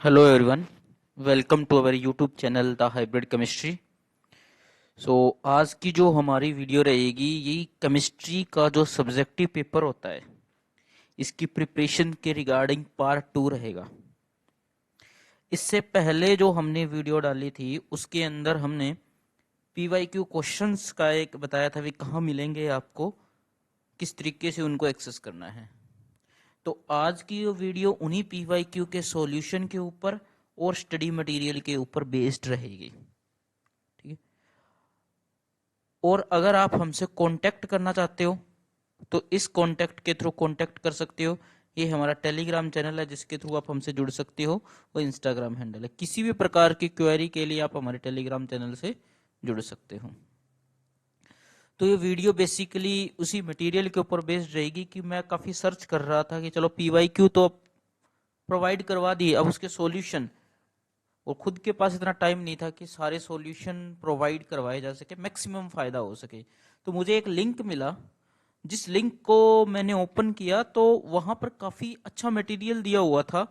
Hello everyone, welcome to our YouTube channel the hybrid chemistry. आज की जो हमारी वीडियो रहेगी ये केमिस्ट्री का जो सब्जेक्टिव पेपर होता है इसकी प्रिपरेशन के रिगार्डिंग पार्ट 2 रहेगा। इससे पहले जो हमने वीडियो डाली थी उसके अंदर हमने पीवाईक्यू क्वेश्चंस का एक बताया था, वे कहाँ मिलेंगे आपको, किस तरीके से उनको एक्सेस करना है। तो आज की ये वीडियो उन्हीं पीवाईक्यू के सॉल्यूशन के ऊपर और स्टडी मटेरियल के ऊपर बेस्ड रहेगी। ठीक है। और अगर आप हमसे कांटेक्ट करना चाहते हो तो इस कांटेक्ट के थ्रू कांटेक्ट कर सकते हो। ये हमारा टेलीग्राम चैनल है जिसके थ्रू आप हमसे जुड़ सकते हो, और इंस्टाग्राम हैंडल है। किसी भी प्रकार की क्वेरी के लिए आप हमारे टेलीग्राम चैनल से जुड़ सकते हो। तो ये वीडियो बेसिकली उसी मटेरियल के ऊपर बेस्ड रहेगी कि मैं काफ़ी सर्च कर रहा था कि चलो पीवाईक्यू तो प्रोवाइड करवा दिए, अब उसके सॉल्यूशन, और खुद के पास इतना टाइम नहीं था कि सारे सॉल्यूशन प्रोवाइड करवाए जा सके, मैक्सिमम फायदा हो सके। तो मुझे एक लिंक मिला, जिस लिंक को मैंने ओपन किया तो वहां पर काफी अच्छा मटेरियल दिया हुआ था।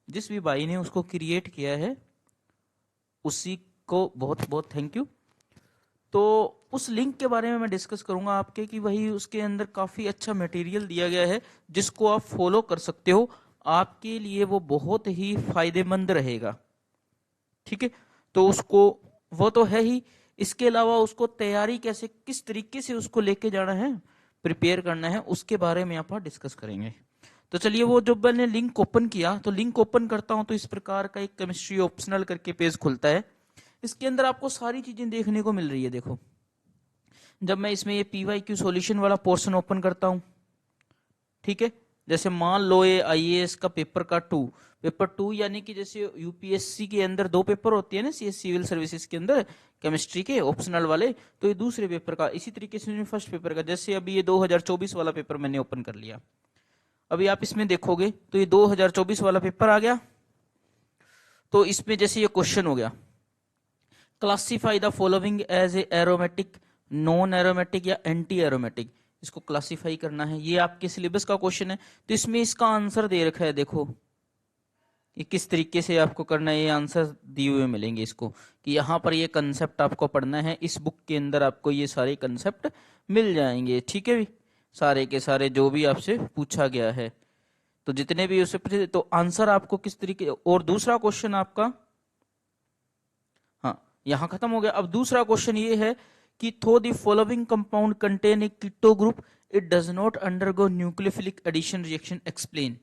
जिस भी भाई ने उसको क्रिएट किया है उसी को बहुत बहुत थैंक यू। तो उस लिंक के बारे में मैं डिस्कस करूंगा आपके कि वही उसके अंदर काफी अच्छा मटेरियल दिया गया है जिसको आप फॉलो कर सकते हो। आपके लिए वो बहुत ही फायदेमंद रहेगा। ठीक है। तो उसको, वो तो है ही, इसके अलावा उसको तैयारी कैसे, किस तरीके से उसको लेके जाना है, प्रिपेयर करना है, उसके बारे में आप डिस्कस करेंगे। तो चलिए, वो जब मैंने लिंक ओपन किया तो लिंक ओपन करता हूं तो इस प्रकार का एक केमिस्ट्री ऑप्शनल करके पेज खुलता है। इसके अंदर आपको सारी चीजें देखने को मिल रही है। देखो, जब मैं इसमें ये पीवाईक्यू सॉल्यूशन वाला पोर्शन ओपन करता हूं, ठीक है, जैसे मान लो ये आईएएस का पेपर का पेपर टू, यानी कि जैसे यूपीएससी के अंदर दो पेपर होते हैं ना, सीएस सिविल सर्विसेज के अंदर केमिस्ट्री के ऑप्शनल वाले, तो ये दूसरे पेपर का, इसी तरीके से फर्स्ट पेपर का, जैसे अभी ये 2024 वाला पेपर मैंने ओपन कर लिया। अभी आप इसमें देखोगे तो ये 2024 वाला पेपर आ गया। तो इसमें जैसे ये क्वेश्चन हो गया, classify the following as a aromatic, non aromatic या एंटी एरोमेटिक। इसको क्लासिफाई करना है, ये आपके सिलेबस का क्वेश्चन है। तो इसमें इसका आंसर दे रखा है, देखो ये किस तरीके से आपको करना है, ये आंसर दिए हुए मिलेंगे इसको, कि यहाँ पर ये कंसेप्ट आपको पढ़ना है। इस बुक के अंदर आपको ये सारे कंसेप्ट मिल जाएंगे। ठीक है भी, सारे के सारे जो भी आपसे पूछा गया है, तो जितने भी उससे पूछे, तो आंसर आपको किस तरीके। और दूसरा क्वेश्चन आपका, हाँ, यहाँ खत्म हो गया। अब दूसरा क्वेश्चन ये है कि though the following compound contain a keto group, it does not undergo nucleophilic addition reaction, explain.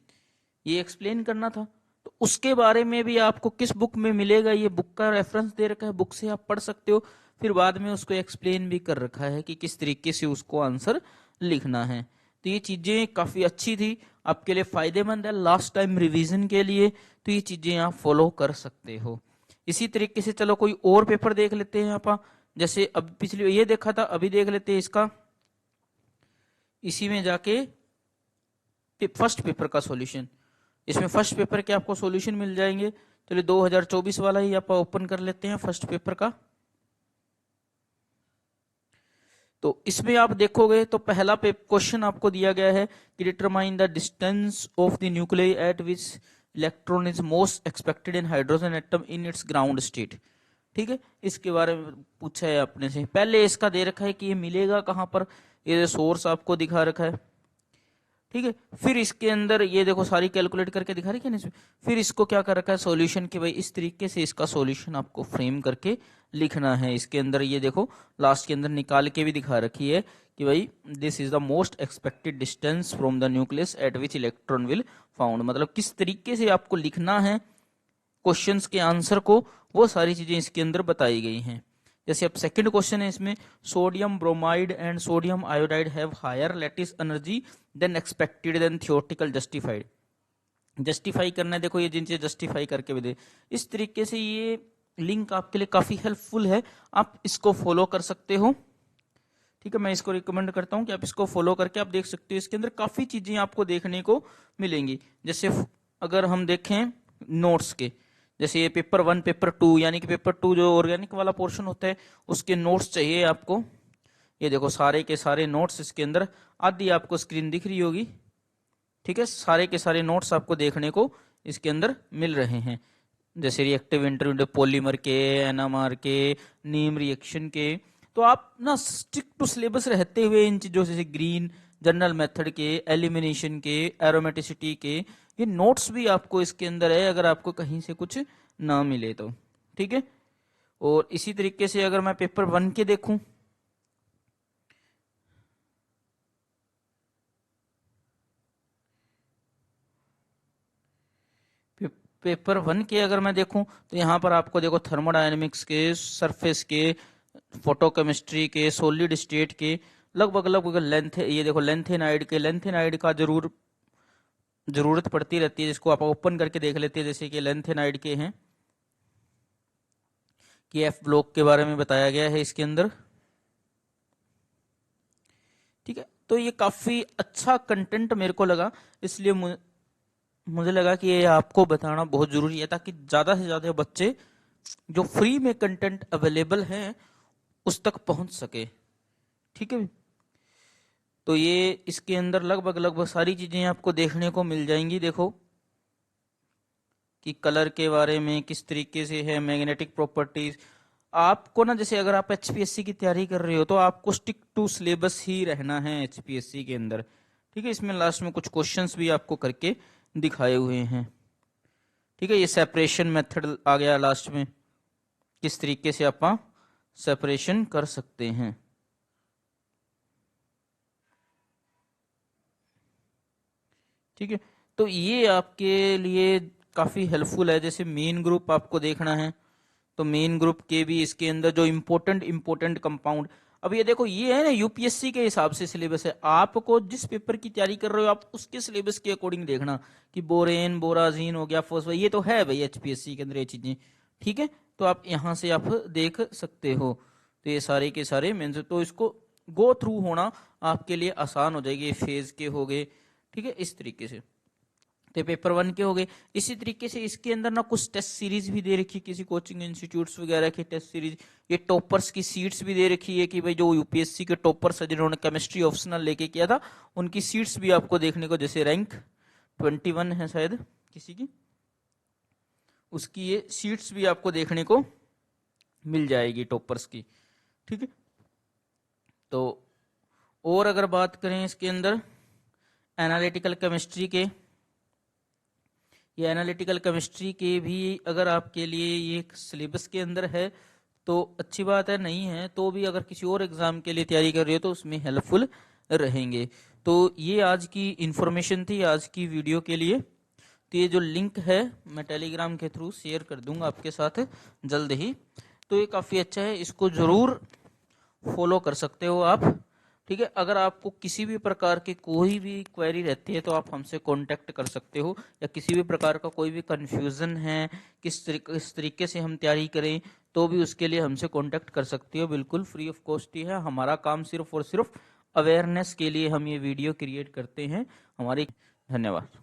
ये एक्सप्लेन करना था। तो उसके बारे में भी आपको किस बुक में मिलेगा, ये बुक का रेफरेंस दे रखा है, बुक से आप पढ़ सकते हो। फिर बाद में उसको एक्सप्लेन भी कर रखा है कि किस तरीके से उसको आंसर लिखना है। तो ये चीजें काफी अच्छी थी, आपके लिए फायदेमंद है लास्ट टाइम रिवीजन के लिए। तो ये चीजें आप फॉलो कर सकते हो। इसी तरीके से चलो कोई और पेपर देख लेते हैं आप। जैसे अब पिछले ये देखा था, अभी देख लेते हैं इसका, इसी में जाके फर्स्ट पेपर का सॉल्यूशन। इसमें फर्स्ट पेपर के आपको सॉल्यूशन मिल जाएंगे। चलिए 2024 वाला ही आप ओपन कर लेते हैं, फर्स्ट पेपर का। तो इसमें आप देखोगे तो पहला क्वेश्चन आपको दिया गया है कि determine the distance of the nucleus eight which electron is most expected in hydrogen atom in its ground state. ठीक है, इसके बारे में पूछा है अपने से। पहले इसका दे रखा है कि ये मिलेगा कहां पर, ये सोर्स आपको दिखा रखा है। ठीक है, फिर इसके अंदर ये देखो सारी कैलकुलेट करके दिखा रही है ना इसमें। फिर इसको क्या कर रखा है सॉल्यूशन, कि भाई इस तरीके से इसका सॉल्यूशन आपको फ्रेम करके लिखना है। इसके अंदर ये देखो लास्ट के अंदर निकाल के भी दिखा रखी है कि भाई this is the most expected distance from the nucleus eight which electron will found, मतलब किस तरीके से आपको लिखना है क्वेश्चंस के आंसर को, वो सारी चीजें इसके अंदर बताई गई हैं। जैसे अब सेकंड क्वेश्चन है इसमें, sodium bromide and sodium iodide have higher lattice energy than expected than theoretical justified. Justify करना है, देखो ये जिन चीजें जस्टिफाई करके भी दे। इस तरीके से ये लिंक आपके लिए काफी हेल्पफुल है, आप इसको फॉलो कर सकते हो। ठीक है, मैं इसको रिकमेंड करता हूं कि आप इसको फॉलो करके आप देख सकते हो। इसके अंदर काफी चीजें आपको देखने को मिलेंगी। जैसे अगर हम देखें नोट्स के, जैसे ये पेपर वन पेपर टू, यानी कि पेपर टू जो ऑर्गेनिक वाला पोर्शन होता है उसके नोट्स चाहिए आपको। ये देखो सारे के सारे नोट्स इसके अंदर, आदि आपको स्क्रीन दिख रही होगी। ठीक है, सारे के सारे नोट्स आपको देखने को इसके अंदर मिल रहे हैं। जैसे रिएक्टिव इंटरमीडिएट पॉलीमर के, एनएमआर के, नीम रिएक्शन के। तो आप ना स्टिक टू सिलेबस रहते हुए इन चीजों जैसे ग्रीन जनरल मेथड के, एलिमिनेशन के, एरोमेटिसिटी के, ये नोट्स भी आपको इसके अंदर है अगर आपको कहीं से कुछ ना मिले तो। ठीक है। और इसी तरीके से अगर मैं पेपर 1 के देखूं, पेपर 1 के अगर मैं देखूं तो यहाँ पर आपको देखो थर्मोडायनेमिक्स के, सरफेस के, फोटोकेमिस्ट्री के, सॉलिड स्टेट के लगभग लगभग लेंथ, ये देखो लेंथेनाइड के, लेंथेनाइड का जरूरत पड़ती रहती है, जिसको आप ओपन करके देख लेते हैं। जैसे कि लेंथेनाइड के हैं कि एफ ब्लॉक के बारे में बताया गया है इसके अंदर। ठीक है। तो ये काफी अच्छा कंटेंट मेरे को लगा, इसलिए मुझे लगा कि ये आपको बताना बहुत जरूरी है ताकि ज्यादा से ज्यादा बच्चे जो फ्री में कंटेंट अवेलेबल हैं उस तक पहुंच सके। ठीक है। तो ये इसके अंदर लगभग लगभग सारी चीजें आपको देखने को मिल जाएंगी। देखो कि कलर के बारे में किस तरीके से है, मैग्नेटिक प्रॉपर्टीज। आपको ना जैसे अगर आप एचपीएससी की तैयारी कर रहे हो तो आपको स्टिक टू सिलेबस ही रहना है एचपीएससी के अंदर। ठीक है। इसमें लास्ट में कुछ क्वेश्चंस भी आपको करके दिखाए हुए हैं। ठीक है। ये सेपरेशन मेथड आ गया लास्ट में, किस तरीके से आप सेपरेशन कर सकते हैं। ठीक है। तो ये आपके लिए काफी हेल्पफुल है। जैसे मेन ग्रुप आपको देखना है तो मेन ग्रुप के भी इसके अंदर जो इंपॉर्टेंट कंपाउंड, अब ये देखो ये है ना यूपीएससी के हिसाब से सिलेबस है। आपको जिस पेपर की तैयारी कर रहे हो आप उसके सिलेबस के अकॉर्डिंग देखना कि बोरेन, बोराजीन हो गया, फॉस्फेट, ये तो है भाई एचपीएससी के अंदर ये चीजें। ठीक है। तो आप यहां से आप देख सकते हो। तो ये सारे के सारे मेन, तो इसको गो थ्रू होना आपके लिए आसान हो जाएगी। फेज के हो गए। ठीक है। इस तरीके से तो पेपर 1 के हो गए। इसी तरीके से इसके अंदर ना कुछ टेस्ट सीरीज भी दे रखी है किसी कोचिंग इंस्टीट्यूट्स वगैरह की टेस्ट सीरीज। ये टॉपर्स की सीट्स भी दे रखी है कि भाई जो यूपीएससी के टॉपर्स है जिन्होंने केमिस्ट्री ऑप्शनल लेके किया था उनकी सीट्स भी आपको देखने को, जैसे रैंक 21 है शायद किसी की, उसकी ये सीट्स भी आपको देखने को मिल जाएगी टॉपर्स की। ठीक है। तो और अगर बात करें इसके अंदर एनालिटिकल केमिस्ट्री के, ये एनालिटिकल केमिस्ट्री के भी अगर आपके लिए ये सिलेबस के अंदर है तो अच्छी बात है, नहीं है तो भी अगर किसी और एग्जाम के लिए तैयारी कर रहे हो तो उसमें हेल्पफुल रहेंगे। तो ये आज की इंफॉर्मेशन थी आज की वीडियो के लिए। तो ये जो लिंक है मैं टेलीग्राम के थ्रू शेयर कर दूंगा आपके साथ जल्द ही। तो ये काफ़ी अच्छा है, इसको ज़रूर फॉलो कर सकते हो आप। ठीक है। अगर आपको किसी भी प्रकार की कोई भी क्वेरी रहती है तो आप हमसे कांटेक्ट कर सकते हो, या किसी भी प्रकार का कोई भी कंफ्यूजन है किस तरीके से हम तैयारी करें तो भी उसके लिए हमसे कांटेक्ट कर सकते हो। बिल्कुल फ्री ऑफ कॉस्ट ही है। हमारा काम सिर्फ और सिर्फ अवेयरनेस के लिए हम ये वीडियो क्रिएट करते हैं। हमारी धन्यवाद।